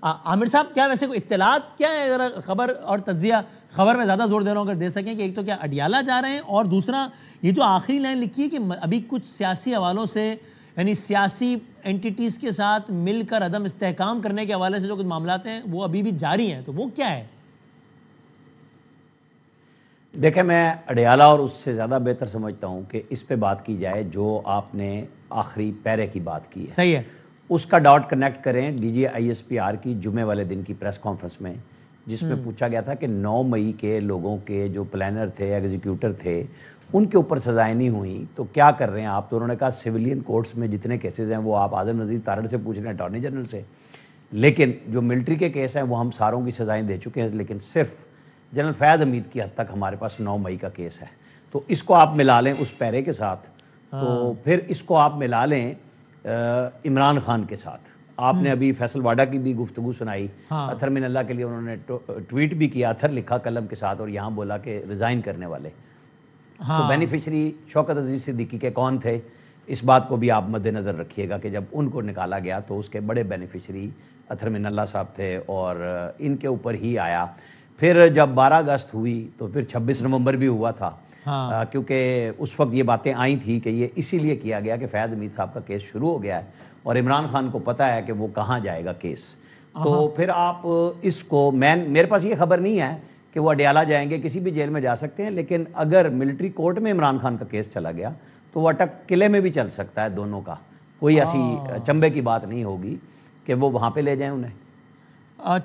عامر صاحب کیا ویسے کوئی اطلاعات کیا ہے ذرا خبر اور تجزیہ خبر میں زیادہ زور دے رہا ہوں اگر دے سکیں کہ ایک تو کیا اڈیالہ جا رہے ہیں اور دوسرا یہ جو آخری لائن لکھی ہے کہ ابھی کچھ سیاسی حوالوں سے یعنی سیاسی اینٹیٹیز کے ساتھ مل کر عدم استحکام کرنے کے حوالے سے جو کچھ معاملات ہیں وہ ابھی بھی جاری ہیں تو وہ کیا ہے؟ دیکھیں میں اڈیالہ اور اس سے زیادہ بہتر سمجھتا ہوں کہ اس پہ بات کی جائے جو آپ نے آخری پیرے کی بات کی ہے صحیح ہے اس کا ڈاٹ کنیکٹ کریں D G I S P R کی جمعے والے دن کی پریس کانفرنس میں جس میں پوچھا گیا تھا کہ 9 مئی کے لوگوں کے جو پلانر تھے ایگزیکیوٹر تھے ان کے اوپر سزائیں نہیں ہوئیں تو کیا کر رہے ہیں آپ؟ تو انہوں نے کہا سویلین کورٹس میں جتنے کیسز ہیں وہ آپ اعظم نذیر تارڑ سے پوچھ رہے ہیں اٹارنی جنرل سے، لیکن جو ملٹری کے کیس ہیں وہ ہم ساروں کی سزائیں دے چکے ہیں، لیکن صرف جنرل فیاض حمید کی حد تک ہمارے پاس 9 مئی کا کیس ہے۔ تو اس کو آپ ملا لیں اس پیرے کے ساتھ، تو پھر اس کو آپ ملا لیں عمران خان کے ساتھ۔ آپ نے ابھی فیصل واڈا کی بھی گفتگو سنائی، اطہر من اللہ کے لیے انہوں نے ٹویٹ بھی کیا، اطہر لکھا قلم کے ساتھ اور یہاں بولا کہ ریزائن کرنے والے۔ تو بینیفیشری شوکت عزیز صدیقی کے کون تھے؟ اس بات کو بھی آپ مد نظر رکھیے گا کہ جب ان کو نکالا گیا تو اس کے بڑے بینیفیشری اطہر من اللہ صاحب تھے اور ان کے اوپر ہی آیا۔ پھر جب 12 اگست ہوئی تو پھر 26 نومبر بھی ہوا تھا، کیونکہ اس وقت یہ باتیں آئی تھیں کہ یہ اسی لیے کیا گیا کہ فیاض حمید صاحب کا کیس شروع ہو گیا ہے اور عمران خان کو پتہ ہے کہ وہ کہاں جائے گا کیس۔ تو پھر آپ اس کو میرے پاس یہ خبر نہیں ہے کہ وہ اڈیالہ جائیں گے، کسی بھی جیل میں جا سکتے ہیں، لیکن اگر ملٹری کورٹ میں عمران خان کا کیس چلا گیا تو وہ اٹک قلعے میں بھی چل سکتا ہے دونوں کا، کوئی ایسی چمبے کی بات نہیں ہوگی کہ وہ وہاں پہ لے جائیں انہیں۔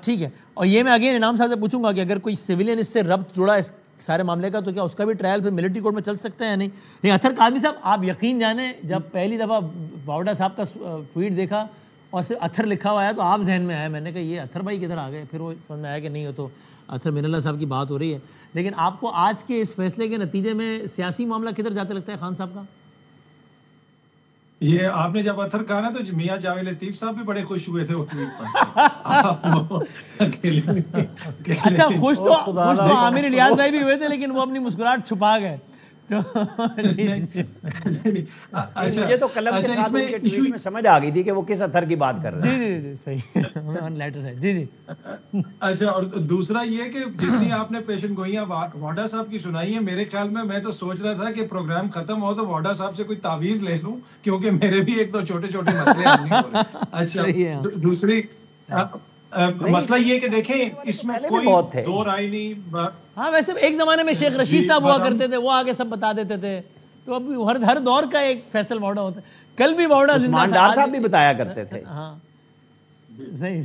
ٹھیک ہے، اور یہ میں آگے انعام صاحب سے پوچھوں گا کہ اگر کوئی سویلین اس سے ربط جڑا اس سارے معاملے کا تو کیا اس کا بھی ٹرائل پھر ملٹری کورٹ میں چل سکتا ہے یا نہیں؟ لیکن اطہر کاظمی صاحب آپ یقین جانیں جب پہلی دفعہ باوڈا صاحب کا ٹویٹ دیکھا اور صرف اطہر لکھا ہوا ہے تو آپ ذہن میں آیا، میں نے کہا یہ اطہر بھائی کدھر آ گئے، پھر وہ سمجھ میں آیا کہ نہیں ہو تو اطہر من اللہ صاحب کی بات ہو رہی ہے۔ لیکن آپ کو آج کے اس فیصلے کے نتیجے میں سیاسی معاملہ کدھر جاتے لگتا ہے خان صاحب کا؟ یہ آپ نے جب اطہر کہا نا تو میاں جاوید لطیف صاحب بھی بڑے خوش ہوئے تھے وہ ٹویٹ پر۔ اچھا خوش تو عامر الیاس بھائی بھی ہوئے تھے لیکن وہ اپنی مسکراہٹ چھپا گئے۔ مجھے تو قلم کے ساتھ ان کے ٹویٹ میں سمجھ آ گئی تھی کہ وہ کس اطہر کی بات کر رہے ہیں۔ جی جی صحیح جی۔ اچھا، اور دوسرا یہ کہ جتنی آپ نے پیشن گوئیاں واڈا صاحب کی سنائی ہیں، میرے خیال میں تو سوچ رہا تھا کہ پروگرام ختم ہو تو واڈا صاحب سے کوئی تعویذ لے لوں، کیونکہ میرے بھی ایک تو چھوٹے چھوٹے مسئلے حل نہیں ہو رہے۔ اچھا، دوسری مسئلہ یہ کہ دیکھیں اس میں کوئی دو رائے نہیں۔ ہاں ویسے ایک زمانے میں شیخ رشید صاحب ہوا کرتے تھے، وہ آگے سب بتا دیتے تھے، تو اب ہر دور کا ایک فیصل واڈا ہوتا ہے۔ کل بھی واڈا زندہ تھا، عثمان ڈار صاحب بھی بتایا کرتے تھے۔ ہاں صحیح۔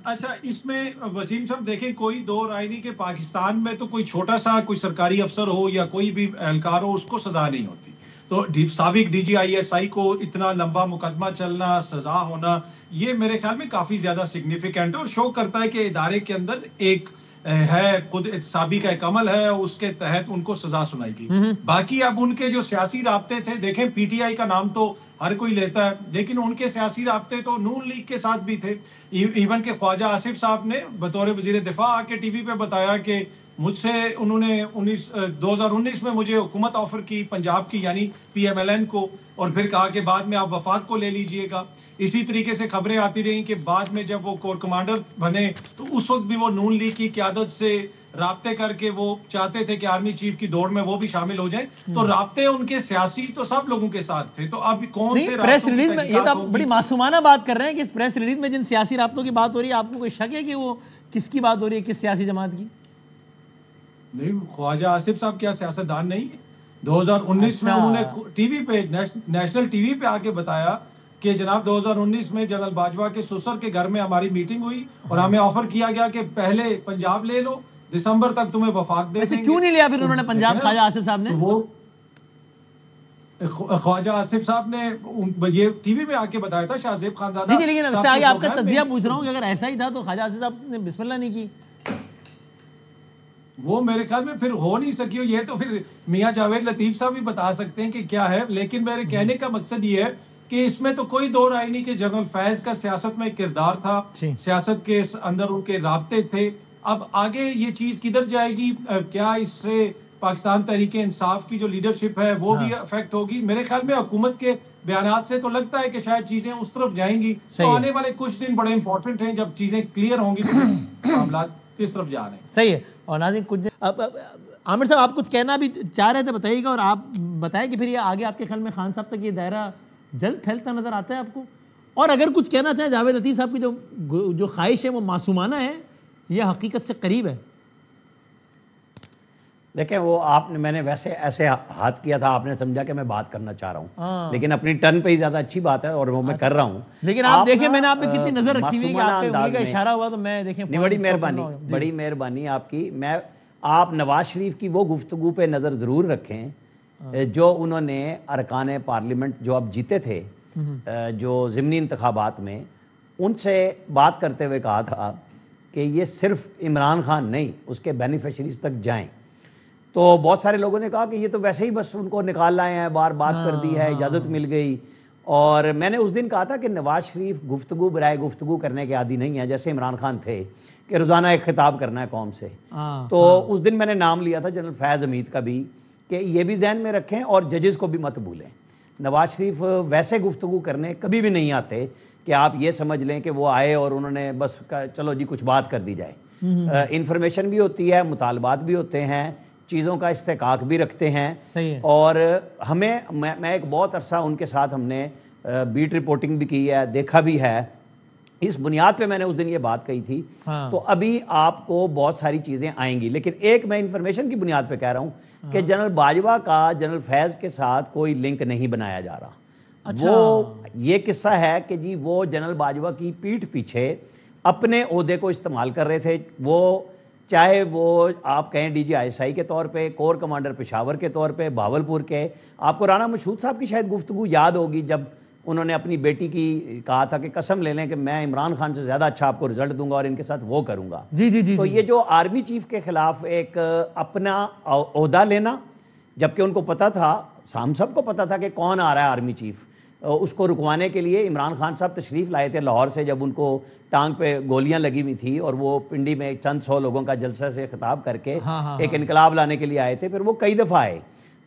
اچھا، اس میں وسیم صاحب دیکھیں کوئی دو رائے نہیں کہ پاکستان میں تو کوئی چھوٹا سا کوئی سرکاری افسر ہو یا کوئی بھی اہلکار ہو اس کو سزا نہیں ہوتی، تو سابق D G I S I کو اتنا لمبا مقدمہ چلنا، سزا ہونا، یہ میرے خیال میں کافی زیادہ سگنیفیکنٹ ہے اور شو کرتا ہے کہ ادارے کے اندر ایک ہے خود احتسابی کا ایک عمل ہے، اس کے تحت ان کو سزا سنائی گئی۔ باقی اب ان کے جو سیاسی رابطے تھے، دیکھیں پی ٹی آئی کا نام تو ہر کوئی لیتا ہے لیکن ان کے سیاسی رابطے تو نون لیگ کے ساتھ بھی تھے۔ ایون کہ خواجہ آصف صاحب نے بطور وزیر دفاع آ کے ٹی وی پہ بتایا کہ مجھ سے انہوں نے 2019 میں مجھے حکومت آفر کی پنجاب کی، یعنی پی ایم ایل این کو، اور پھر کہا کہ بعد میں آپ وفاق کو لے لیجئے گا۔ اسی طریقے سے خبریں آتی رہیں کہ بعد میں جب وہ کور کمانڈر بنے تو اس وقت بھی وہ نون لیگ کی قیادت سے رابطے کر کے وہ چاہتے تھے کہ آرمی چیف کی دوڑ میں وہ بھی شامل ہو جائیں، تو رابطے ان کے سیاسی تو سب لوگوں کے ساتھ تھے۔ تو اب کون سے پریس ریلیز میں، یہ تو آپ بڑی معصومانہ بات کر رہے ہیں کہ اس پریس ریلیز میں جن سیاسی رابطوں کی بات ہو رہی ہے، آپ کو کوئی شک ہے کہ وہ کس کی بات ہو رہی ہے، کس سیاسی جماعت کی؟ نہیں، خواجہ آصف صاحب کیا سیاستدان نہیں ہے؟ 2019 میں انہوں نے ٹی وی پہ، نیشنل ٹی وی پہ آ کے بتایا کہ جناب 2019 میں جنرل باجوہ کے سسر کے گھر میں ہماری میٹنگ ہوئی اور ہمیں آفر کیا گیا کہ پہلے پنجاب لے لو، دسمبر تک تمہیں وفاق دے دیں گے۔ کیوں نہیں لیا پھر انہوں نے پنجاب خواجہ آصف صاحب نے؟ وہ خواجہ آصف صاحب نے یہ ٹی وی میں آ کے بتایا تھا، شاہ زیب خانزادہ۔ جی لیکن اس سے آگے آپ کا تجزیہ پوچھ رہا ہوں کہ اگر ایسا ہی تھا تو خواجہ آصف صاحب نے بسم اللہ نہیں کی؟ وہ میرے خیال میں پھر ہو نہیں سکی، یہ تو پھر میاں جاوید لطیف صاحب بھی بتا سکتے ہیں کہ کیا ہے، لیکن میرے کہنے کا مقصد یہ ہے کہ اس میں تو کوئی دو رائے نہیں کہ جنرل فیض کا سیاست میں کردار تھا، سیاست کے اندر ان کے رابطے تھے۔ اب آگے یہ چیز کدھر جائے گی، کیا اس سے پاکستان تحریک انصاف کی جو لیڈرشپ ہے وہ بھی افیکٹ ہوگی؟ میرے خیال میں حکومت کے بیانات سے تو لگتا ہے کہ شاید چیزیں اس طرف جائیں گی. تو آنے والے کچھ دن بڑے امپورٹنٹ ہیں, جب چیزیں کلیئر ہوں گی تو معاملات کس طرف جا رہے ہیں. صحیح ہے. اور ناظرین کچھ دن عامر صاحب آپ کچھ کہنا بھی چاہ رہے تھے, بتائیے گا, اور آپ بتائیں کہ پھر یہ آگے آپ کے خیال میں خان صاحب تک یہ دائرہ جلد پھیلتا نظر آتا ہے آپ کو, اور اگر کچھ کہنا چاہیں جاوید لطیف صاحب کی جو خواہش ہے وہ معصومانہ ہے یا حقیقت سے قریب ہے؟ دیکھیں وہ آپ نے, میں نے ویسے ایسے ہاتھ کیا تھا, آپ نے سمجھا کہ میں بات کرنا چاہ رہا ہوں, لیکن اپنی ٹرن پہ ہی زیادہ اچھی بات ہے اور وہ میں کر رہا ہوں. لیکن آپ دیکھیں میں نے آپ پہ کتنی نظر رکھی ہوئی کہ آپ کے انگلی کا اشارہ ہوا تو میں دیکھیں. بڑی مہربانی آپ کی. میں آپ نواز شریف کی وہ گفتگو پہ نظر ضرور رکھیں جو انہوں نے ارکان پارلیمنٹ جو اب جیتے تھے جو ضمنی انتخابات میں, ان سے بات کرتے ہوئے کہا تھا کہ یہ صرف عمران خان نہیں اس کے بینیفیشریز تک جائیں. تو بہت سارے لوگوں نے کہا کہ یہ تو ویسے ہی بس ان کو نکال لائے ہیں, بات کر دی ہے, اجازت مل گئی. اور میں نے اس دن کہا تھا کہ نواز شریف گفتگو برائے گفتگو کرنے کے عادی نہیں ہے, جیسے عمران خان تھے کہ روزانہ ایک خطاب کرنا ہے قوم سے. تو اس دن میں نے نام لیا تھا جنرل فیض حمید کا بھی, کہ یہ بھی ذہن میں رکھیں اور ججز کو بھی مت بھولیں. نواز شریف ویسے گفتگو کرنے کبھی بھی نہیں آتے کہ آپ یہ سمجھ لیں کہ وہ آئے اور انہوں نے بس چلو جی کچھ بات کر دی جائے. انفارمیشن بھی ہوتی ہے, مطالبات بھی ہوتے ہیں, چیزوں کا استحقاق بھی رکھتے ہیں. اور ہمیں میں ایک بہت عرصہ ان کے ساتھ ہم نے بیٹ رپورٹنگ بھی کی ہے, دیکھا بھی ہے. اس بنیاد پہ میں نے اس دن یہ بات کہی تھی. تو ابھی آپ کو بہت ساری چیزیں آئیں گی, لیکن ایک میں انفارمیشن کی بنیاد پہ کہہ رہا ہوں کہ جنرل باجوہ کا جنرل فیض کے ساتھ کوئی لنک نہیں بنایا جا رہا. وہ یہ قصہ ہے کہ جی وہ جنرل باجوہ کی پیٹھ پیچھے اپنے عہدے کو استعمال کر رہے تھے. وہ چاہے وہ آپ کہیں ڈی جی ISI کے طور پہ, کور کمانڈر پشاور کے طور پہ, بھاولپور کے. آپ کو رانا مشہود صاحب کی شاید گفتگو یاد ہوگی جب انہوں نے اپنی بیٹی کی کہا تھا کہ قسم لے لیں کہ میں عمران خان سے زیادہ اچھا آپ کو رزلٹ دوں گا اور ان کے ساتھ وہ کروں گا. تو یہ جو آرمی چیف کے خلاف ایک اپنا عہدہ لینا, جبکہ ان کو پتا تھا, ہم سب کو پتا تھا کہ کون آ رہا ہے آرمی چیف, اس کو رکوانے کے لیے عمران خان صاحب تشریف لائے تھے لاہور سے جب ان کو ٹانگ پہ گولیاں لگی ہوئی تھی اور وہ پنڈی میں چند 100 لوگوں کا جلسہ سے خطاب کر کے ایک انقلاب لانے کے لیے آئے تھے. پھر وہ کئی دفعہ آئے.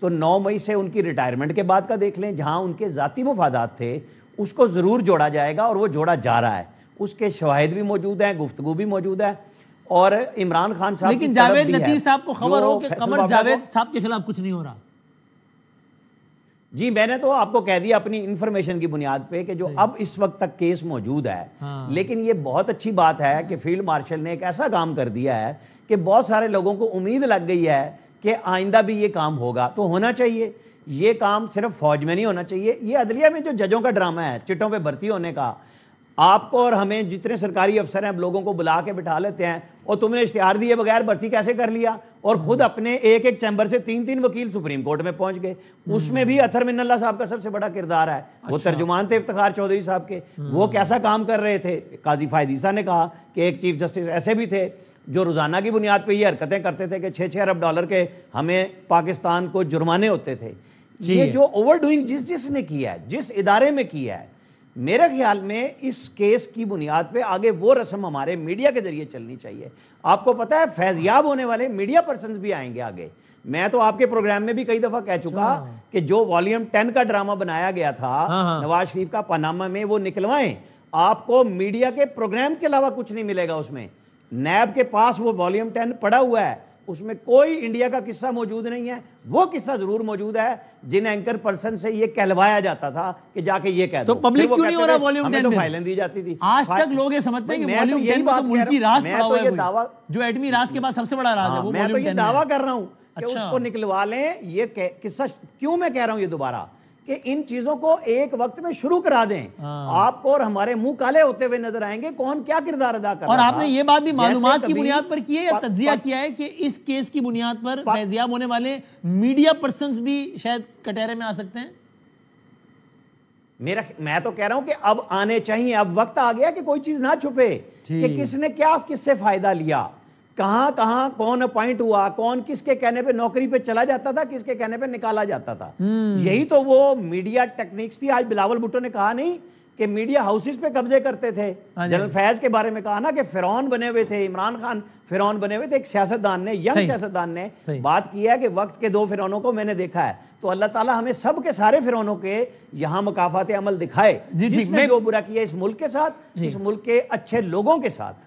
تو 9 مئی سے ان کی ریٹائرمنٹ کے بعد کا دیکھ لیں, جہاں ان کے ذاتی مفادات تھے اس کو ضرور جوڑا جائے گا اور وہ جوڑا جا رہا ہے. اس کے شواہد بھی موجود ہیں, گفتگو بھی موجود ہے. اور عمران خان صاحب, لیکن جاوید لطیف صاحب کو خبر ہو کہ قمر جاوید صاحب کے خلاف کچھ نہیں ہو رہا. جی میں نے تو آپ کو کہہ دیا اپنی انفارمیشن کی بنیاد پہ کہ جو اب اس وقت تک کیس موجود ہے. لیکن یہ بہت اچھی بات ہے کہ فیلڈ مارشل نے ایک ایسا کام کر دیا ہے کہ بہت سارے لوگوں کو امید لگ گئی ہے کہ آئندہ بھی یہ کام ہوگا. تو ہونا چاہیے, یہ کام صرف فوج میں نہیں ہونا چاہیے. یہ عدلیہ میں جو ججوں کا ڈرامہ ہے چٹوں پہ بھرتی ہونے کا, آپ کو اور ہمیں جتنے سرکاری افسر ہیں لوگوں کو بلا کے بٹھا لیتے ہیں اور تم نے اشتہار دیے بغیر بھرتی کیسے کر لیا, اور خود اپنے ایک چیمبر سے 3 وکیل سپریم کورٹ میں پہنچ گئے. اس میں بھی اطہر من اللہ صاحب کا سب سے بڑا کردار ہے. وہ ترجمان تھے افتخار چودھری صاحب کے, وہ کیسا کام کر رہے تھے. قاضی فائد عیسیٰ نے کہا کہ ایک چیف جسٹس ایسے بھی تھے جو روزانہ کی بنیاد پہ یہ حرکتیں کرتے تھے کہ 6 ارب ڈالر کے ہمیں پاکستان کو جرمانے ہوتے تھے. یہ جو اوور ڈوئنگ جس نے کیا ہے, جس ادارے میں کیا ہے, میرے خیال میں اس کیس کی بنیاد پہ آگے وہ رسم ہمارے میڈیا کے ذریعے چلنی چاہیے. آپ کو پتا ہے فیضیاب ہونے والے میڈیا پرسنز بھی آئیں گے آگے. میں تو آپ کے پروگرام میں بھی کئی دفعہ کہہ چکا کہ جو والیوم 10 کا ڈرامہ بنایا گیا تھا نواز شریف کا پاناما میں, وہ نکلوائیں. آپ کو میڈیا کے پروگرام کے علاوہ کچھ نہیں ملے گا اس میں. نیب کے پاس وہ والیوم 10 پڑا ہوا ہے, اس میں کوئی انڈیا کا قصہ موجود نہیں ہے. وہ قصہ ضرور موجود ہے جن اینکر پرسن سے یہ کہلوایا جاتا تھا کہ جا کے یہ کہہ دو. تو پبلک کیوں نہیں ہو رہا والیوم 10 تو فائلیں دی جاتی تھی. آج تک لوگ یہ سمجھتے ہیں کہ والیوم 10 میں تو ملکی راز پڑا ہوا ہے, جو ایٹمی راز کے بعد سب سے بڑا راز ہے وہ میں تو یہ دعویٰ کر رہا ہوں کہ اس کو نکلوا لیں. یہ قصہ کیوں میں کہہ رہا ہوں یہ دوبارہ, کہ ان چیزوں کو ایک وقت میں شروع کرا دیں. آپ کو اور ہمارے منہ کالے ہوتے ہوئے نظر آئیں گے کون کیا کردار ادا کر رہا ہے. اور آپ نے یہ بات بھی معلومات کی بنیاد پر کی ہے یا تجزیہ کیا ہے کہ اس کیس کی بنیاد پر فیضیاب ہونے والے میڈیا پرسنز بھی شاید کٹہرے میں آ سکتے ہیں؟ میں تو کہہ رہا ہوں کہ اب آنے چاہیے. اب وقت آ گیا کہ کوئی چیز نہ چھپے کہ کس نے کیا کس سے فائدہ لیا, کہاں کہاں کون اپوائنٹ ہوا, کون کس کے کہنے پہ نوکری پہ چلا جاتا تھا, کس کے کہنے پہ نکالا جاتا تھا. یہی تو وہ میڈیا ٹیکنیکس تھی. آج بلاول بھٹو نے کہا نہیں کہ میڈیا ہاؤسز پہ قبضے کرتے تھے. جنرل فیض کے بارے میں کہا نا کہ فرعون بنے ہوئے تھے, عمران خان فرعون بنے ہوئے تھے. ایک سیاستدان نے, ینگ سیاستدان نے بات کی ہے کہ وقت کے 2 فرعونوں کو میں نے دیکھا ہے. تو اللہ تعالیٰ ہمیں سب کے سارے فرعونوں کے یہاں مکافات عمل دکھائے, جس نے جو برا کیا اس ملک کے ساتھ, اس ملک کے اچھے لوگوں کے ساتھ.